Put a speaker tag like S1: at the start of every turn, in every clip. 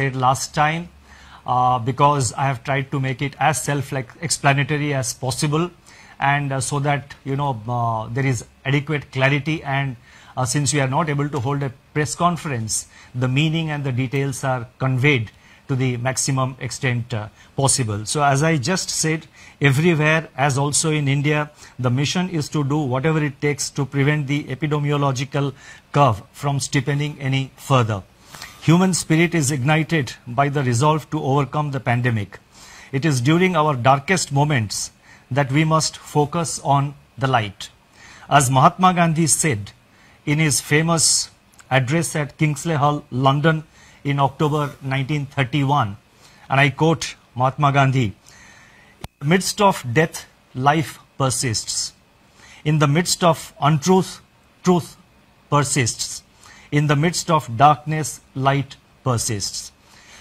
S1: said last time because I have tried to make it as self-explanatory as possible, and so that there is adequate clarity, and since we are not able to hold a press conference, the meaning and the details are conveyed to the maximum extent possible. So as I just said, everywhere, as also in India, the mission is to do whatever it takes to prevent the epidemiological curve from steepening any further. Human spirit is ignited by the resolve to overcome the pandemic. It is during our darkest moments that we must focus on the light. As Mahatma Gandhi said in his famous address at Kingsley Hall, London in October 1931, and I quote Mahatma Gandhi, "In the midst of death, life persists. In the midst of untruth, truth persists. In the midst of darkness, light persists."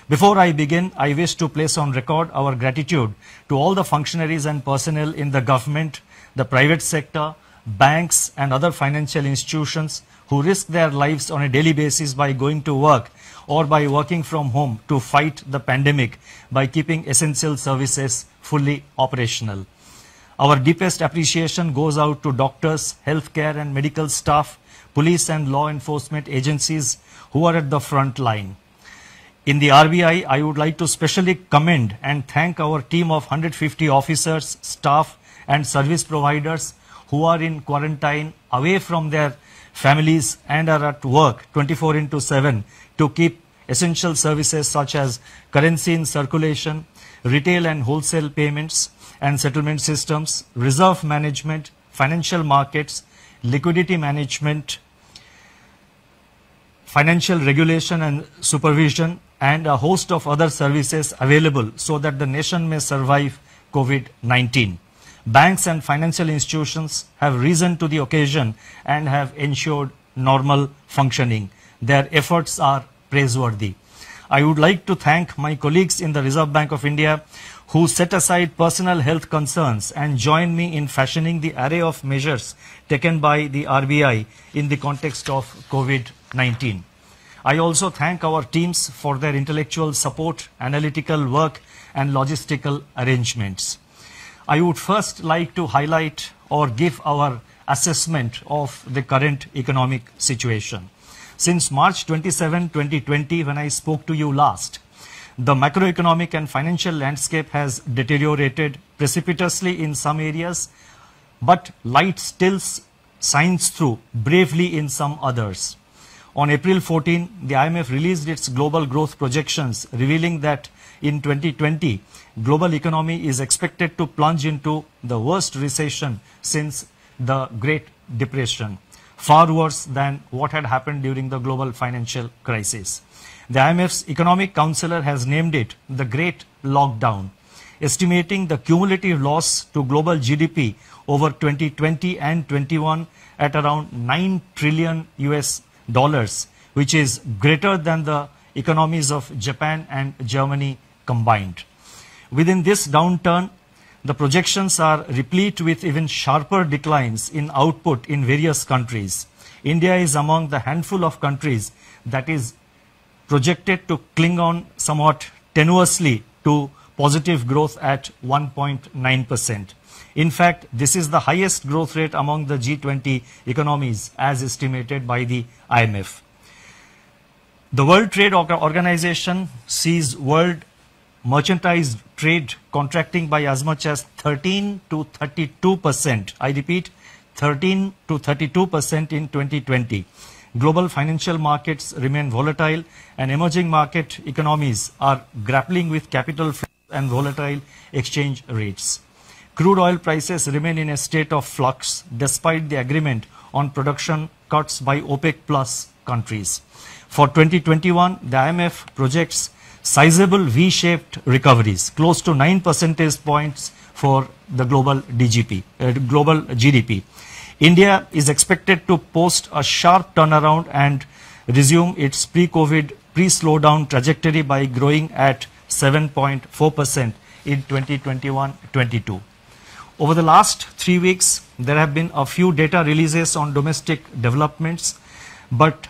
S1: Before I begin, I wish to place on record our gratitude to all the functionaries and personnel in the government, the private sector, banks and other financial institutions who risk their lives on a daily basis by going to work or by working from home to fight the pandemic by keeping essential services fully operational. Our deepest appreciation goes out to doctors, healthcare and medical staff, police and law enforcement agencies who are at the front line. In the RBI, I would like to specially commend and thank our team of 150 officers, staff and service providers who are in quarantine away from their families and are at work 24/7 to keep essential services such as currency in circulation, retail and wholesale payments and settlement systems, reserve management, financial markets, liquidity management, financial regulation and supervision, and a host of other services available so that the nation may survive COVID-19. Banks and financial institutions have risen to the occasion and have ensured normal functioning. Their efforts are praiseworthy. I would like to thank my colleagues in the Reserve Bank of India who set aside personal health concerns and joined me in fashioning the array of measures taken by the RBI in the context of COVID-19. I also thank our teams for their intellectual support, analytical work and logistical arrangements. I would first like to highlight or give our assessment of the current economic situation. Since March 27, 2020, when I spoke to you last, the macroeconomic and financial landscape has deteriorated precipitously in some areas, but light still shines through bravely in some others. On April 14, the IMF released its global growth projections, revealing that in 2020, global economy is expected to plunge into the worst recession since the Great Depression, far worse than what had happened during the global financial crisis. The IMF's economic counselor has named it the Great Lockdown, estimating the cumulative loss to global GDP over 2020 and 21 at around $9 trillion, which is greater than the economies of Japan and Germany combined. Within this downturn, the projections are replete with even sharper declines in output in various countries. India is among the handful of countries that is projected to cling on somewhat tenuously to positive growth at 1.9%. In fact, this is the highest growth rate among the G20 economies as estimated by the IMF. The World Trade Organization sees world merchandise trade contracting by as much as 13 to 32%. I repeat, 13 to 32% in 2020. Global financial markets remain volatile and emerging market economies are grappling with capital flows and volatile exchange rates. Crude oil prices remain in a state of flux despite the agreement on production cuts by OPEC plus countries. For 2021, the IMF projects sizable V-shaped recoveries, close to 9 percentage points for the global GDP. India is expected to post a sharp turnaround and resume its pre-COVID, pre-slowdown trajectory by growing at 7.4% in 2021-22. Over the last 3 weeks, there have been a few data releases on domestic developments, but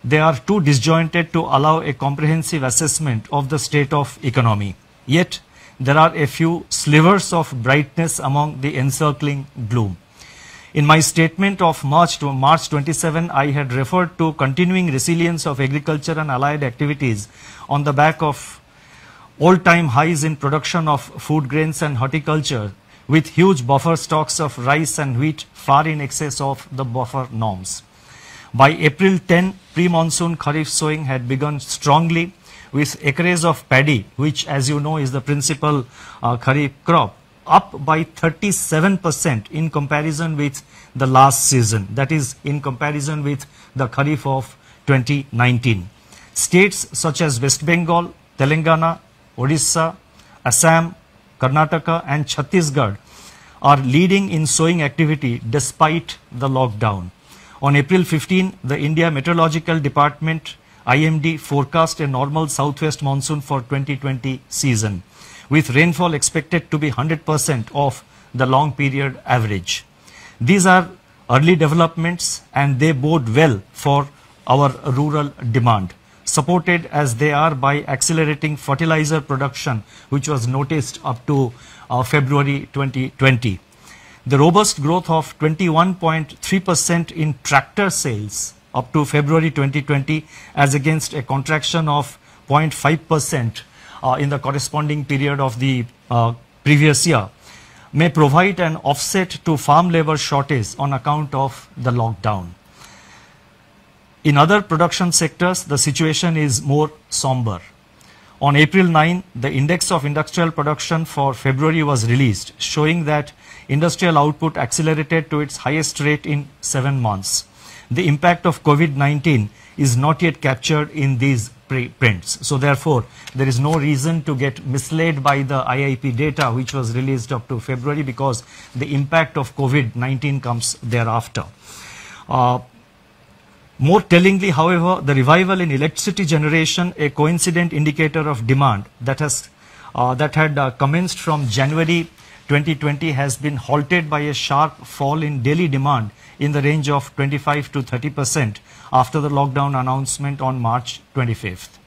S1: they are too disjointed to allow a comprehensive assessment of the state of economy. Yet, there are a few slivers of brightness among the encircling gloom. In my statement of March 27, I had referred to continuing resilience of agriculture and allied activities on the back of all-time highs in production of food grains and horticulture, with huge buffer stocks of rice and wheat far in excess of the buffer norms. By April 10, pre-monsoon Kharif sowing had begun strongly, with acreage of paddy, which as you know is the principal Kharif crop, up by 37% in comparison with the last season, that is in comparison with the Kharif of 2019. States such as West Bengal, Telangana, Odisha, Assam, Karnataka and Chhattisgarh are leading in sowing activity despite the lockdown. On April 15, the India Meteorological Department IMD forecast a normal southwest monsoon for 2020 season, with rainfall expected to be 100% of the long period average. These are early developments and they bode well for our rural demand, supported as they are by accelerating fertilizer production, which was noticed up to February 2020. The robust growth of 21.3% in tractor sales up to February 2020 as against a contraction of 0.5% in the corresponding period of the previous year may provide an offset to farm labor shortage on account of the lockdown. In other production sectors, the situation is more somber. On April 9, the Index of Industrial Production for February was released, showing that industrial output accelerated to its highest rate in 7 months. The impact of COVID-19 is not yet captured in these prints. So therefore, there is no reason to get misled by the IIP data which was released up to February, because the impact of COVID-19 comes thereafter. More tellingly, however, the revival in electricity generation, a coincident indicator of demand that had commenced from January 2020, has been halted by a sharp fall in daily demand in the range of 25 to 30% after the lockdown announcement on March 25th.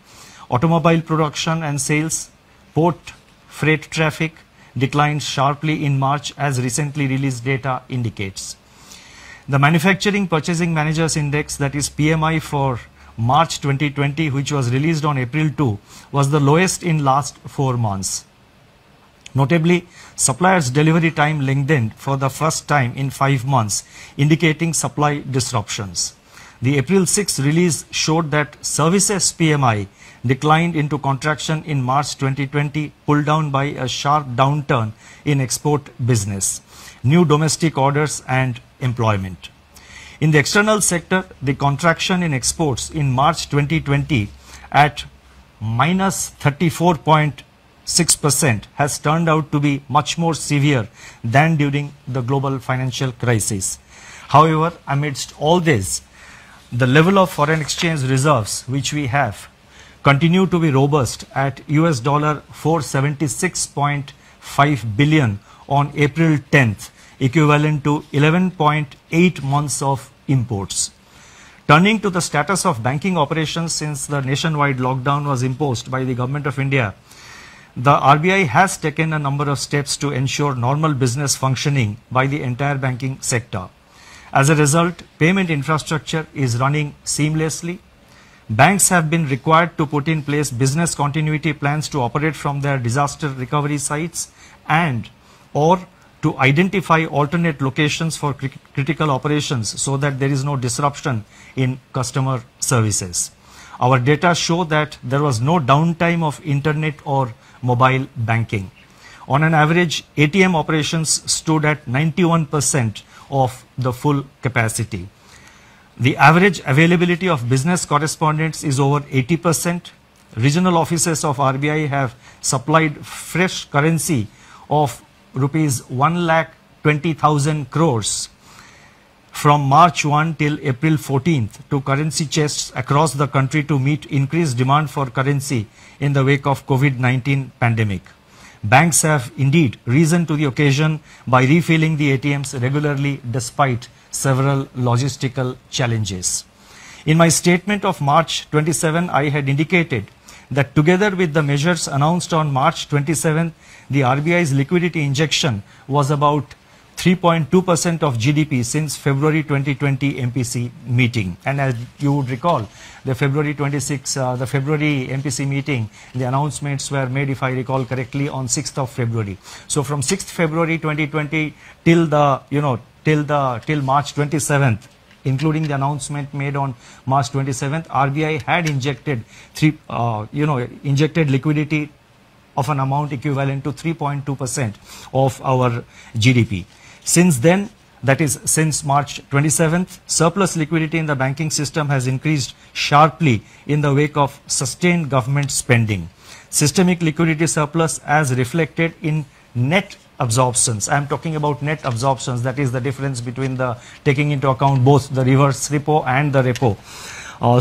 S1: Automobile production and sales, port freight traffic declined sharply in March, as recently released data indicates. The Manufacturing Purchasing Managers Index, that is PMI, for March 2020, which was released on April 2, was the lowest in last 4 months. Notably, suppliers' delivery time lengthened for the first time in 5 months, indicating supply disruptions. The April 6 release showed that services PMI declined into contraction in March 2020, pulled down by a sharp downturn in export business, new domestic orders and employment. In the external sector, the contraction in exports in March 2020 at minus 34.6% has turned out to be much more severe than during the global financial crisis. However, amidst all this, the level of foreign exchange reserves which we have continue to be robust at US dollar 476.5 billion on April 10th, equivalent to 11.8 months of imports. Turning to the status of banking operations since the nationwide lockdown was imposed by the Government of India, the RBI has taken a number of steps to ensure normal business functioning by the entire banking sector. As a result, payment infrastructure is running seamlessly. Banks have been required to put in place business continuity plans to operate from their disaster recovery sites and or to identify alternate locations for critical operations so that there is no disruption in customer services. Our data show that there was no downtime of internet or mobile banking. On an average, ATM operations stood at 91% of the full capacity. The average availability of business correspondents is over 80%. Regional offices of RBI have supplied fresh currency of rupees 1,20,000 crores from March 1 till April 14th to currency chests across the country to meet increased demand for currency in the wake of COVID-19 pandemic. Banks have indeed risen to the occasion by refilling the ATMs regularly despite several logistical challenges. In my statement of March 27, I had indicated that together with the measures announced on March 27, the RBI's liquidity injection was about 3.2% of GDP since February 2020 MPC meeting. And as you would recall, the February MPC meeting, the announcements were made, if I recall correctly, on 6th of February. So from 6th February 2020 till March 27th, including the announcement made on March 27th, RBI had injected liquidity of an amount equivalent to 3.2% of our GDP. Since then, that is since March 27th, surplus liquidity in the banking system has increased sharply in the wake of sustained government spending. Systemic liquidity surplus as reflected in net absorptions. I am talking about net absorptions, that is the difference between the taking into account both the reverse repo and the repo.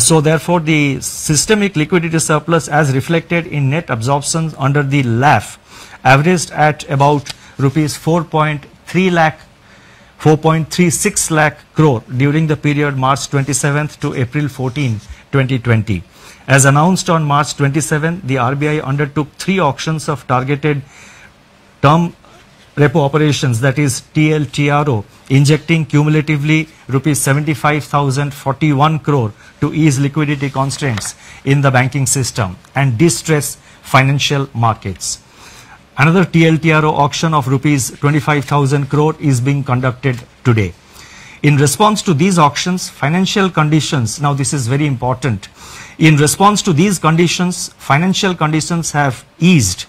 S1: So therefore, the systemic liquidity surplus as reflected in net absorptions under the LAF averaged at about rupees 4.36 lakh crore during the period March 27th to April 14, 2020. As announced on March 27, the RBI undertook 3 auctions of targeted term repo operations, that is TLTRO, injecting cumulatively rupees 75,041 crore to ease liquidity constraints in the banking system and distress financial markets. Another TLTRO auction of rupees 25,000 crore is being conducted today. In response to these auctions, financial conditions, now this is very important, in response to these conditions, financial conditions have eased.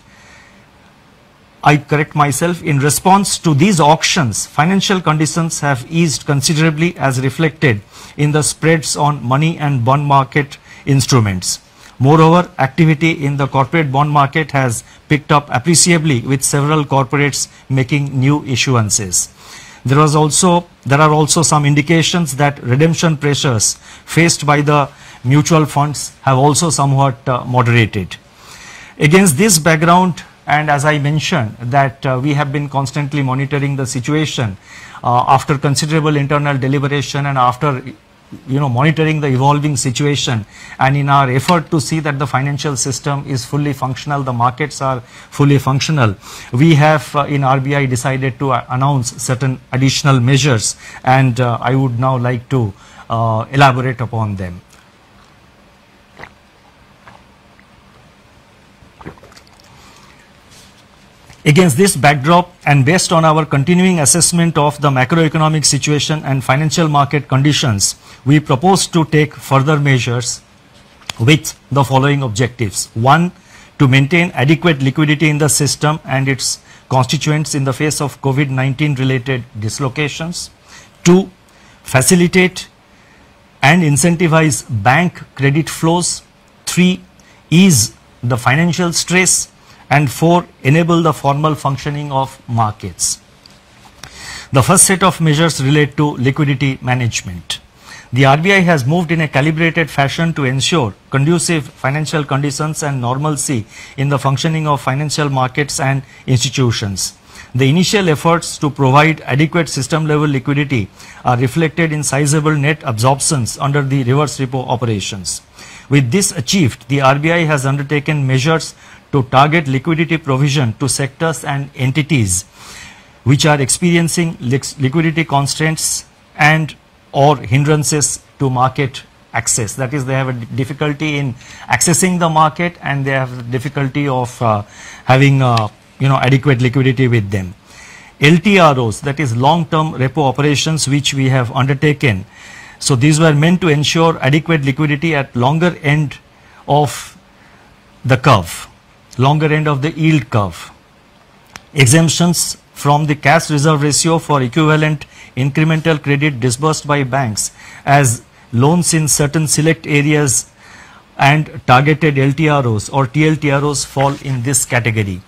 S1: I correct myself, in response to these auctions, financial conditions have eased considerably as reflected in the spreads on money and bond market instruments. Moreover, activity in the corporate bond market has picked up appreciably with several corporates making new issuances. There are also some indications that redemption pressures faced by the mutual funds have also somewhat moderated. Against this background, and as I mentioned that we have been constantly monitoring the situation after considerable internal deliberation and after monitoring the evolving situation, and in our effort to see that the financial system is fully functional, the markets are fully functional, we have in RBI decided to announce certain additional measures, and I would now like to elaborate upon them. Against this backdrop and based on our continuing assessment of the macroeconomic situation and financial market conditions, we propose to take further measures with the following objectives. 1. To maintain adequate liquidity in the system and its constituents in the face of COVID-19 related dislocations. 2. Facilitate and incentivize bank credit flows. 3. Ease the financial stress. And 4. Enable the formal functioning of markets. The first set of measures relate to liquidity management. The RBI has moved in a calibrated fashion to ensure conducive financial conditions and normalcy in the functioning of financial markets and institutions. The initial efforts to provide adequate system level liquidity are reflected in sizable net absorptions under the reverse repo operations. With this achieved, the RBI has undertaken measures to target liquidity provision to sectors and entities which are experiencing liquidity constraints and or hindrances to market access. That is, they have a difficulty in accessing the market and they have difficulty of having adequate liquidity with them. LTROs, that is long-term repo operations, which we have undertaken. So these were meant to ensure adequate liquidity at longer end of the curve, longer end of the yield curve. Exemptions from the cash reserve ratio for equivalent incremental credit disbursed by banks as loans in certain select areas and targeted LTROs or TLTROs fall in this category.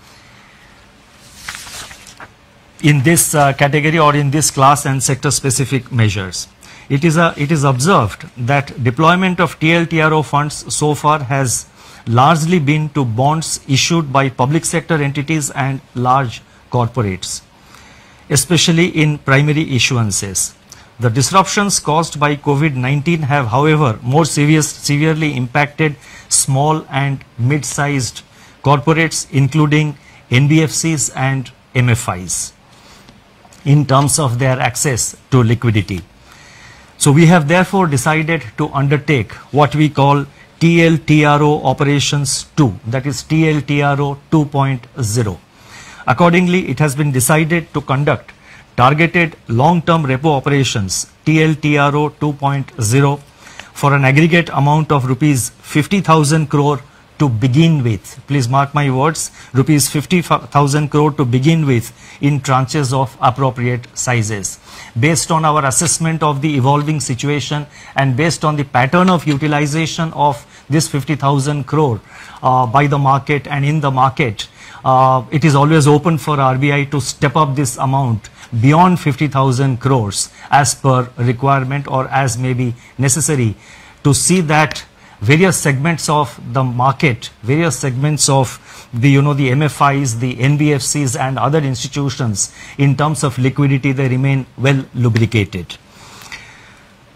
S1: In this category or in this class and sector specific measures. It is observed that deployment of TLTRO funds so far has largely been to bonds issued by public sector entities and large corporates, especially in primary issuances. The disruptions caused by COVID-19 have, however, more severely impacted small and mid-sized corporates, including NBFCs and MFIs, in terms of their access to liquidity. So we have therefore decided to undertake what we call TLTRO operations 2, that is TLTRO 2.0. Accordingly, it has been decided to conduct targeted long-term repo operations TLTRO 2.0 for an aggregate amount of rupees 50,000 crore to begin with. Please mark my words, rupees 50,000 crore to begin with, in tranches of appropriate sizes. Based on our assessment of the evolving situation and based on the pattern of utilization of this 50,000 crore by the market and in the market, it is always open for RBI to step up this amount beyond 50,000 crores as per requirement or as may be necessary, to see that various segments of the market, various segments of the, the MFIs, the NBFCs and other institutions, in terms of liquidity, they remain well lubricated.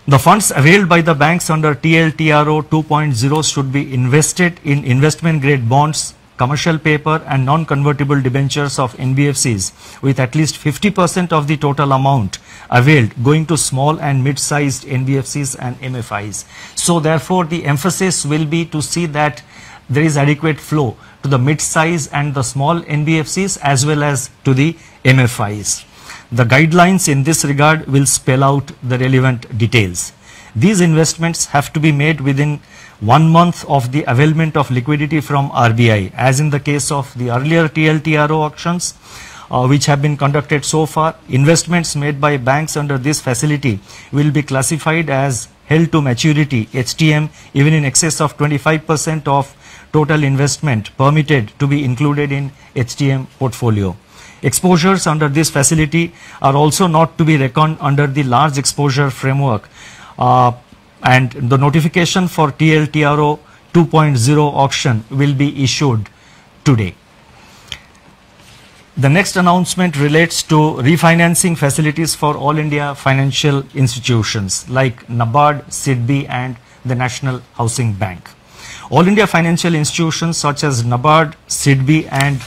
S1: The funds availed by the banks under TLTRO 2.0 should be invested in investment grade bonds, commercial paper and non-convertible debentures of NBFCs, with at least 50% of the total amount availed going to small and mid-sized NBFCs and MFIs. So therefore, the emphasis will be to see that there is adequate flow to the mid-size and the small NBFCs as well as to the MFIs. The guidelines in this regard will spell out the relevant details. These investments have to be made within 1 month of the availment of liquidity from RBI, as in the case of the earlier TLTRO auctions which have been conducted so far. Investments made by banks under this facility will be classified as held to maturity HTM, even in excess of 25% of total investment permitted to be included in HTM portfolio. Exposures under this facility are also not to be reckoned under the large exposure framework, and the notification for TLTRO 2.0 auction will be issued today. The next announcement relates to refinancing facilities for all India financial institutions like NABARD, SIDBI and the National Housing Bank. All India financial institutions such as NABARD, SIDBI and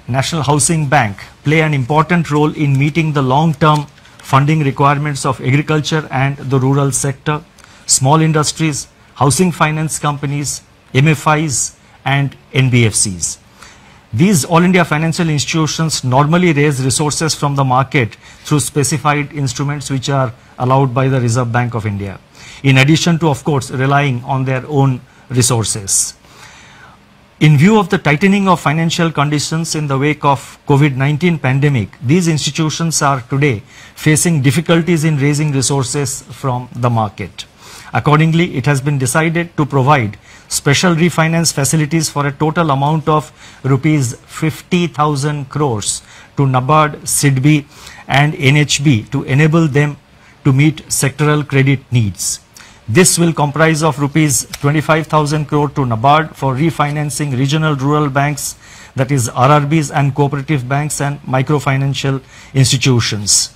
S1: National Housing Bank play an important role in meeting the long-term funding requirements of agriculture and the rural sector, small industries, housing finance companies, MFIs and NBFCs. These All India financial institutions normally raise resources from the market through specified instruments which are allowed by the Reserve Bank of India, in addition to, of course, relying on their own resources. In view of the tightening of financial conditions in the wake of COVID-19 pandemic, these institutions are today facing difficulties in raising resources from the market. Accordingly, it has been decided to provide special refinance facilities for a total amount of rupees 50,000 crores to NABARD, SIDBI and NHB to enable them to meet sectoral credit needs. This will comprise of rupees 25,000 crore to NABARD for refinancing regional rural banks, that is RRBs and cooperative banks and microfinancial institutions.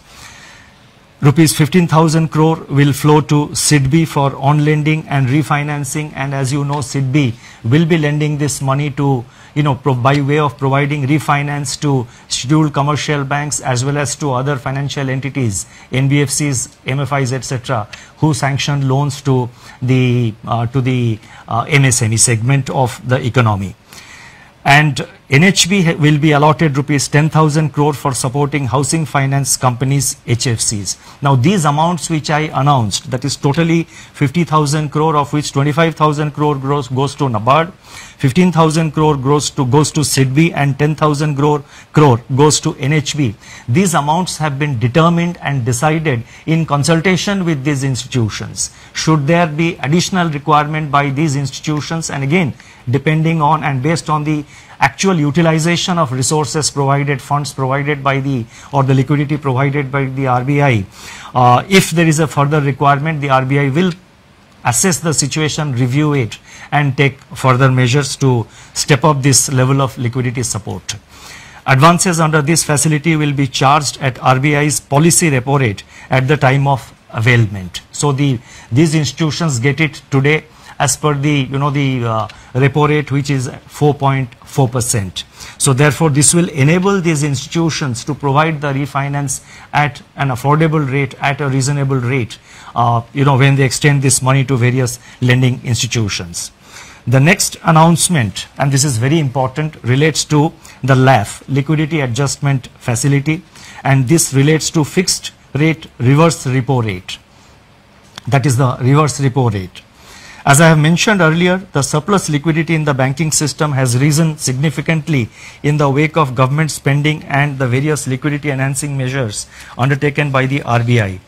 S1: Rupees 15,000 crore will flow to SIDBI for on-lending and refinancing, and as you know, SIDBI will be lending this money to, by way of providing refinance to scheduled commercial banks as well as to other financial entities, NBFCs, MFIs, etc., who sanction loans to the MSME segment of the economy. And NHB will be allotted rupees 10,000 crore for supporting housing finance companies, HFCs. Now these amounts which I announced, that is totally 50,000 crore, of which 25,000 crore goes to NABARD, 15,000 crore goes to SIDBI and 10,000 crore goes to NHB. These amounts have been determined and decided in consultation with these institutions. Should there be additional requirement by these institutions, and again depending on and based on the actual utilization of resources provided, funds provided by the liquidity provided by the RBI, if there is a further requirement, the RBI will assess the situation, review it and take further measures to step up this level of liquidity support. Advances under this facility will be charged at RBI's policy repo rate at the time of availment. So these institutions get it today as per the repo rate, which is 4.4%. So therefore this will enable these institutions to provide the refinance at an affordable rate, at a reasonable rate, when they extend this money to various lending institutions. The next announcement, and this is very important, relates to the LAF, Liquidity Adjustment Facility, and this relates to fixed rate reverse repo rate. That is the reverse repo rate. As I have mentioned earlier, the surplus liquidity in the banking system has risen significantly in the wake of government spending and the various liquidity enhancing measures undertaken by the RBI.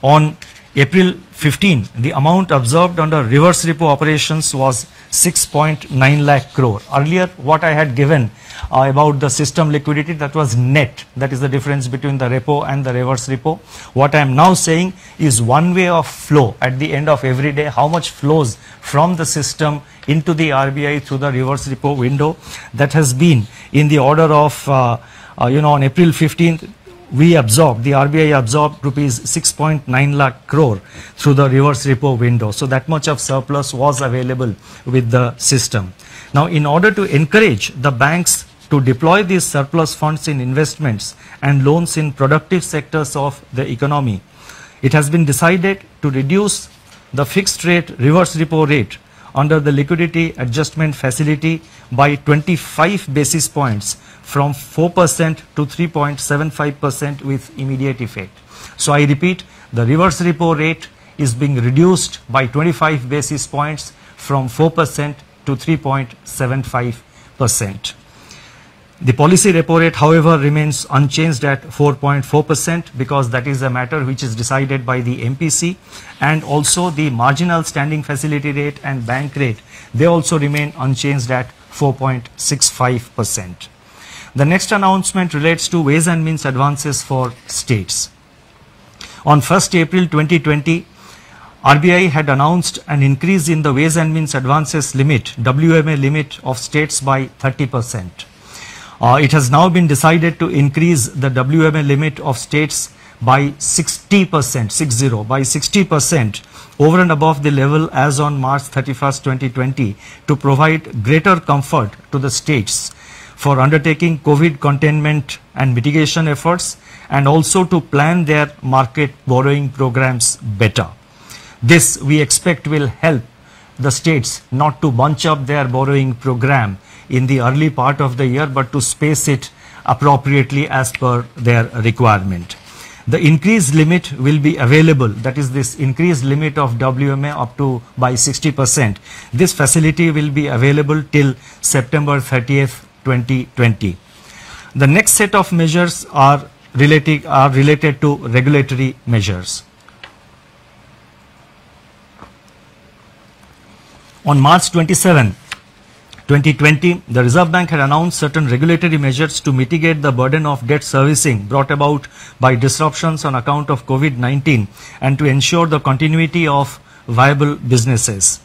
S1: On April 15, the amount observed under reverse repo operations was 6.9 lakh crore. Earlier, what I had given about the system liquidity, that was net. That is the difference between the repo and the reverse repo. What I am now saying is one way of flow at the end of every day, how much flows from the system into the RBI through the reverse repo window. That has been in the order of, on April 15th, the RBI absorbed rupees 6.9 lakh crore through the reverse repo window. So that much of surplus was available with the system. Now, in order to encourage the banks to deploy these surplus funds in investments and loans in productive sectors of the economy, it has been decided to reduce the fixed rate reverse repo rate under the liquidity adjustment facility by 25 basis points from 4% to 3.75% with immediate effect. So I repeat, the reverse repo rate is being reduced by 25 basis points from 4% to 3.75%. The policy repo rate, however, remains unchanged at 4.4% because that is a matter which is decided by the MPC, and also the marginal standing facility rate and bank rate, they also remain unchanged at 4.65%. The next announcement relates to ways and means advances for states. On 1st April 2020, RBI had announced an increase in the ways and means advances limit, WMA limit of states by 30%. It has now been decided to increase the WMA limit of states by 60% over and above the level as on March 31st, 2020 to provide greater comfort to the states for undertaking COVID containment and mitigation efforts, and also to plan their market borrowing programs better. This we expect will help the states not to bunch up their borrowing program in the early part of the year, but to space it appropriately as per their requirement. The increased limit will be available, that is this increased limit of WMA up to by 60%. This facility will be available till September 30th, 2020. The next set of measures are related to regulatory measures. On March 27, 2020, the Reserve Bank had announced certain regulatory measures to mitigate the burden of debt servicing brought about by disruptions on account of COVID-19 and to ensure the continuity of viable businesses.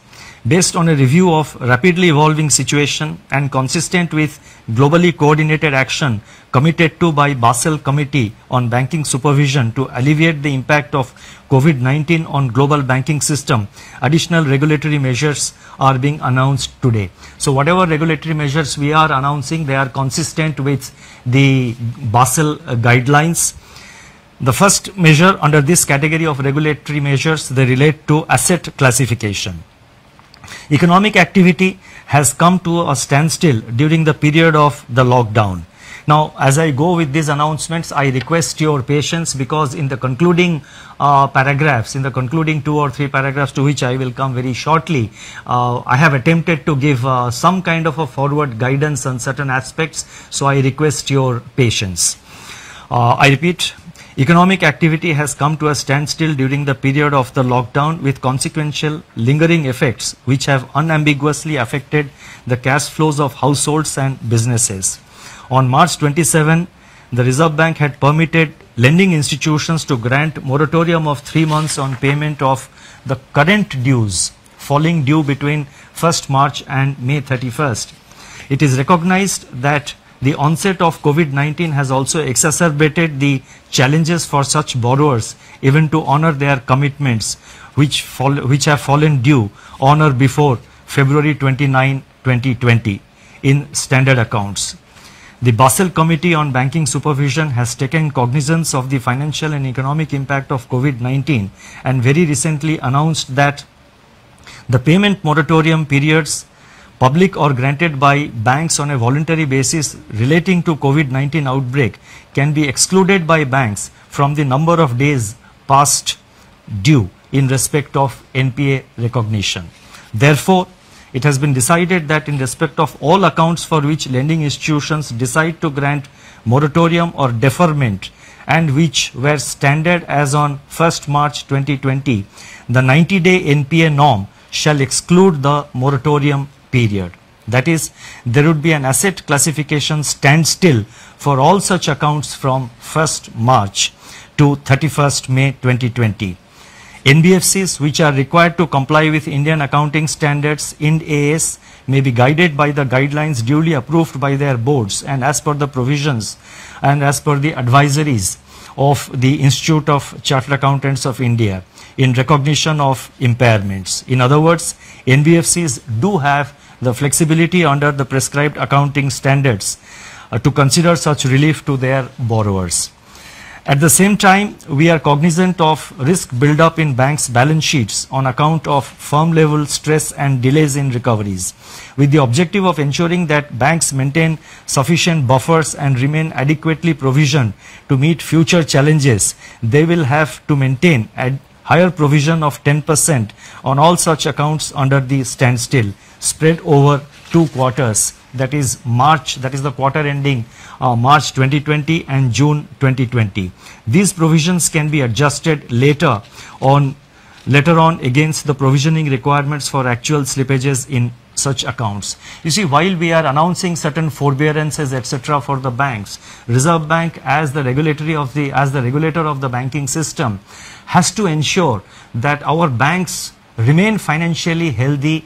S1: Based on a review of rapidly evolving situation and consistent with globally coordinated action committed to by Basel Committee on Banking Supervision to alleviate the impact of COVID-19 on global banking system, additional regulatory measures are being announced today. So whatever regulatory measures we are announcing, they are consistent with the Basel guidelines. The first measure under this category of regulatory measures, they relate to asset classification. Economic activity has come to a standstill during the period of the lockdown. Now, as I go with these announcements, I request your patience because in the concluding paragraphs, in the concluding 2 or 3 paragraphs to which I will come very shortly, I have attempted to give some kind of a forward guidance on certain aspects, so I request your patience. I repeat, economic activity has come to a standstill during the period of the lockdown with consequential lingering effects which have unambiguously affected the cash flows of households and businesses. On March 27, the Reserve Bank had permitted lending institutions to grant moratorium of 3 months on payment of the current dues falling due between 1st March and May 31st. It is recognized that the onset of COVID-19 has also exacerbated the challenges for such borrowers even to honor their commitments which have fallen due on or before February 29, 2020 in standard accounts. The Basel Committee on Banking Supervision has taken cognizance of the financial and economic impact of COVID-19 and very recently announced that the payment moratorium periods, public or granted by banks on a voluntary basis relating to COVID-19 outbreak, can be excluded by banks from the number of days past due in respect of NPA recognition. Therefore, it has been decided that in respect of all accounts for which lending institutions decide to grant moratorium or deferment and which were standard as on 1st March 2020, the 90-day NPA norm shall exclude the moratorium period. That is, there would be an asset classification standstill for all such accounts from 1st March to 31st May 2020. NBFCs which are required to comply with Indian accounting standards Ind AS may be guided by the guidelines duly approved by their boards and as per the provisions and as per the advisories of the Institute of Chartered Accountants of India in recognition of impairments. In other words, NBFCs do have the flexibility under the prescribed accounting standards to consider such relief to their borrowers. At the same time, we are cognizant of risk build-up in banks' balance sheets on account of firm-level stress and delays in recoveries. With the objective of ensuring that banks maintain sufficient buffers and remain adequately provisioned to meet future challenges, they will have to maintain a higher provision of 10% on all such accounts under the standstill, spread over 2 quarters, that is March, that is the quarter ending March 2020 and June 2020. These provisions can be adjusted later on against the provisioning requirements for actual slippages in such accounts. You see, while we are announcing certain forbearances, etc., for the banks, Reserve Bank as the regulator of the banking system has to ensure that our banks remain financially healthy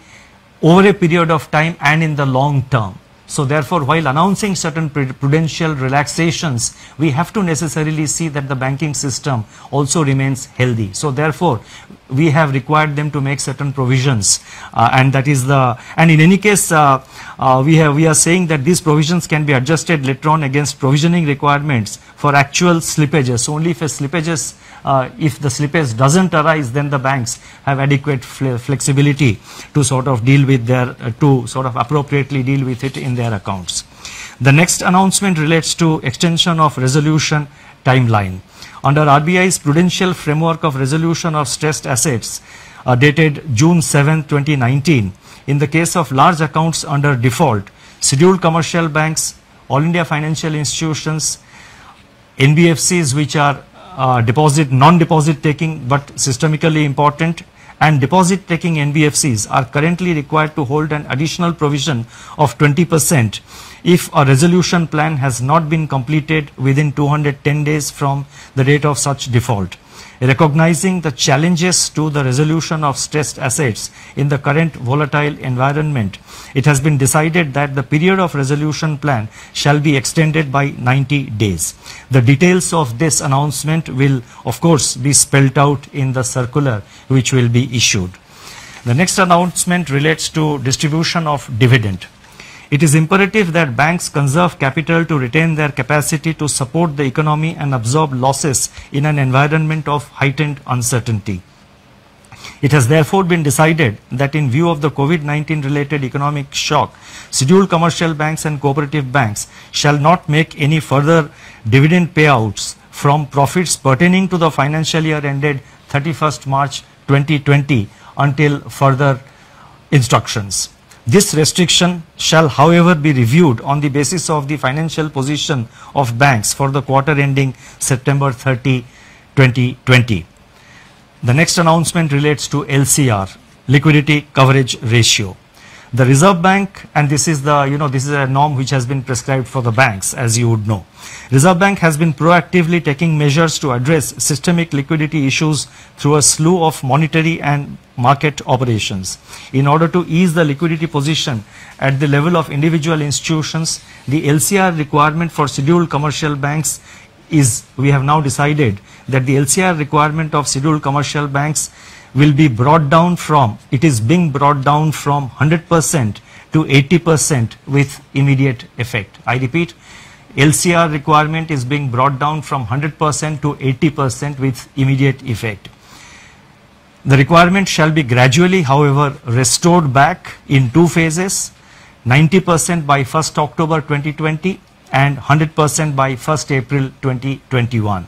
S1: over a period of time and in the long term. So therefore, while announcing certain prudential relaxations, we have to necessarily see that the banking system also remains healthy. So therefore, we have required them to make certain provisions, and in any case, we are saying that these provisions can be adjusted later on against provisioning requirements for actual slippages. Only if if the slippage doesn't arise, then the banks have adequate flexibility to sort of deal with appropriately deal with it in their accounts. The next announcement relates to extension of resolution timeline. Under RBI's Prudential Framework of Resolution of Stressed Assets, dated June 7, 2019, in the case of large accounts under default, scheduled commercial banks, all India financial institutions, NBFCs which are non-deposit taking but systemically important, and deposit taking NBFCs are currently required to hold an additional provision of 20% if a resolution plan has not been completed within 210 days from the date of such default. Recognizing the challenges to the resolution of stressed assets in the current volatile environment, it has been decided that the period of resolution plan shall be extended by 90 days. The details of this announcement will, of course, be spelled out in the circular which will be issued. The next announcement relates to distribution of dividend. It is imperative that banks conserve capital to retain their capacity to support the economy and absorb losses in an environment of heightened uncertainty. It has therefore been decided that in view of the COVID-19 related economic shock, scheduled commercial banks and cooperative banks shall not make any further dividend payouts from profits pertaining to the financial year ended 31st March 2020 until further instructions. This restriction shall, however, be reviewed on the basis of the financial position of banks for the quarter ending September 30, 2020. The next announcement relates to LCR, Liquidity Coverage Ratio. The Reserve Bank, and this is this is a norm which has been prescribed for the banks, as you would know. Reserve Bank has been proactively taking measures to address systemic liquidity issues through a slew of monetary and market operations. In order to ease the liquidity position at the level of individual institutions, the LCR requirement for scheduled commercial banks we have now decided that the LCR requirement of scheduled commercial banks will be brought down from, it is being brought down from 100% to 80% with immediate effect. I repeat, LCR requirement is being brought down from 100% to 80% with immediate effect. The requirement shall be gradually, however, restored back in two phases, 90% by 1st October 2020 and 100% by 1st April 2021.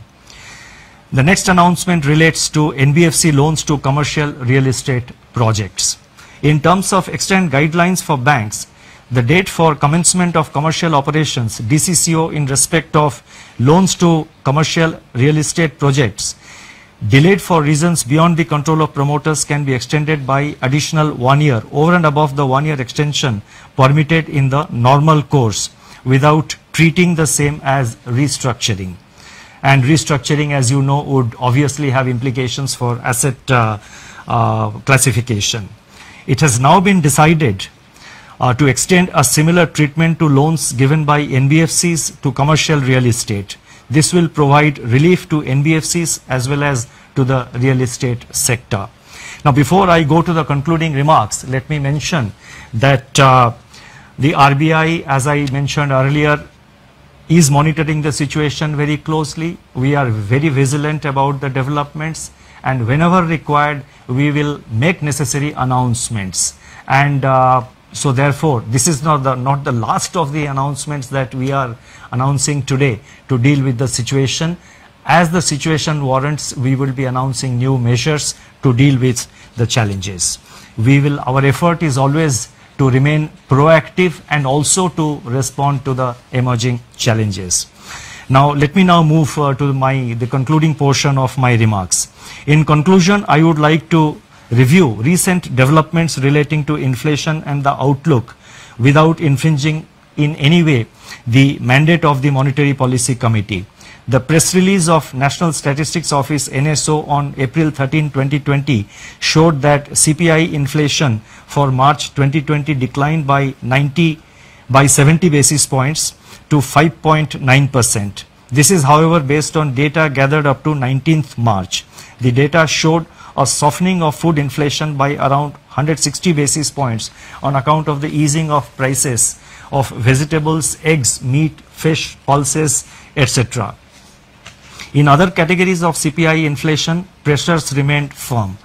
S1: The next announcement relates to NBFC loans to commercial real estate projects. In terms of extant guidelines for banks, the date for commencement of commercial operations, DCCO, in respect of loans to commercial real estate projects delayed for reasons beyond the control of promoters can be extended by additional 1 year over and above the 1 year extension permitted in the normal course without treating the same as restructuring. And restructuring, as you know, would obviously have implications for asset classification. It has now been decided to extend a similar treatment to loans given by NBFCs to commercial real estate. This will provide relief to NBFCs as well as to the real estate sector. Now, before I go to the concluding remarks, let me mention that the RBI, as I mentioned earlier, is monitoring the situation very closely. We are very vigilant about the developments, and whenever required, we will make necessary announcements. And so therefore, this is not the last of the announcements that we are announcing today to deal with the situation. As the situation warrants, we will be announcing new measures to deal with the challenges. Our effort is always to remain proactive and also to respond to the emerging challenges. Now, let me now move to the concluding portion of my remarks. In conclusion, I would like to review recent developments relating to inflation and the outlook without infringing in any way the mandate of the Monetary Policy Committee. The press release of National Statistics Office NSO on April 13, 2020 showed that CPI inflation for March 2020 declined by 70 basis points to 5.9%. This is, however, based on data gathered up to 19th March. The data showed a softening of food inflation by around 160 basis points on account of the easing of prices of vegetables, eggs, meat, fish, pulses, etc. In other categories of CPI inflation, pressures remained firm.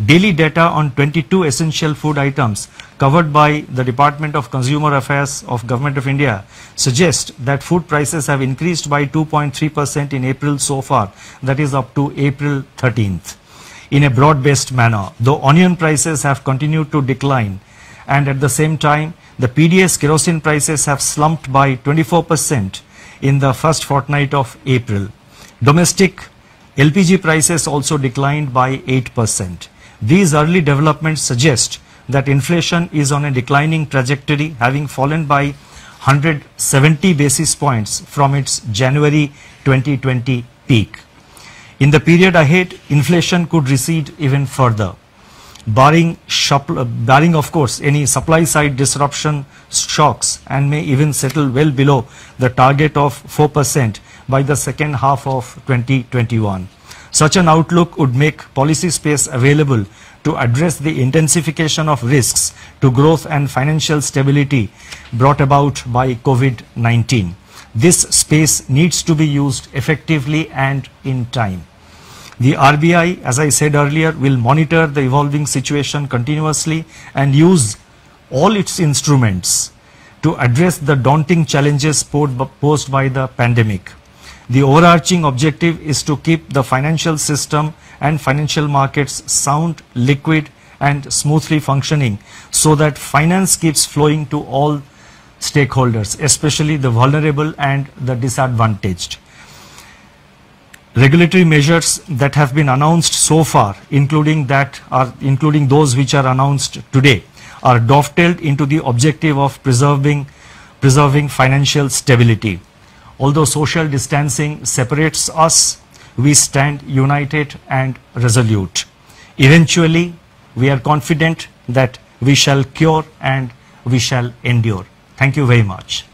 S1: Daily data on 22 essential food items covered by the Department of Consumer Affairs of Government of India suggest that food prices have increased by 2.3% in April so far, that is up to April 13th, in a broad-based manner, though onion prices have continued to decline, and at the same time, the PDS kerosene prices have slumped by 24% in the first fortnight of April. Domestic LPG prices also declined by 8%. These early developments suggest that inflation is on a declining trajectory, having fallen by 170 basis points from its January 2020 peak. In the period ahead, inflation could recede even further, barring of course any supply side disruption shocks, and may even settle well below the target of 4% by the second half of 2021. Such an outlook would make policy space available to address the intensification of risks to growth and financial stability brought about by COVID-19. This space needs to be used effectively and in time. The RBI, as I said earlier, will monitor the evolving situation continuously and use all its instruments to address the daunting challenges posed by the pandemic. The overarching objective is to keep the financial system and financial markets sound, liquid, and smoothly functioning so that finance keeps flowing to all stakeholders, especially the vulnerable and the disadvantaged. Regulatory measures that have been announced so far, including those which are announced today, are dovetailed into the objective of preserving financial stability. Although social distancing separates us, we stand united and resolute. Eventually, we are confident that we shall cure and we shall endure. Thank you very much.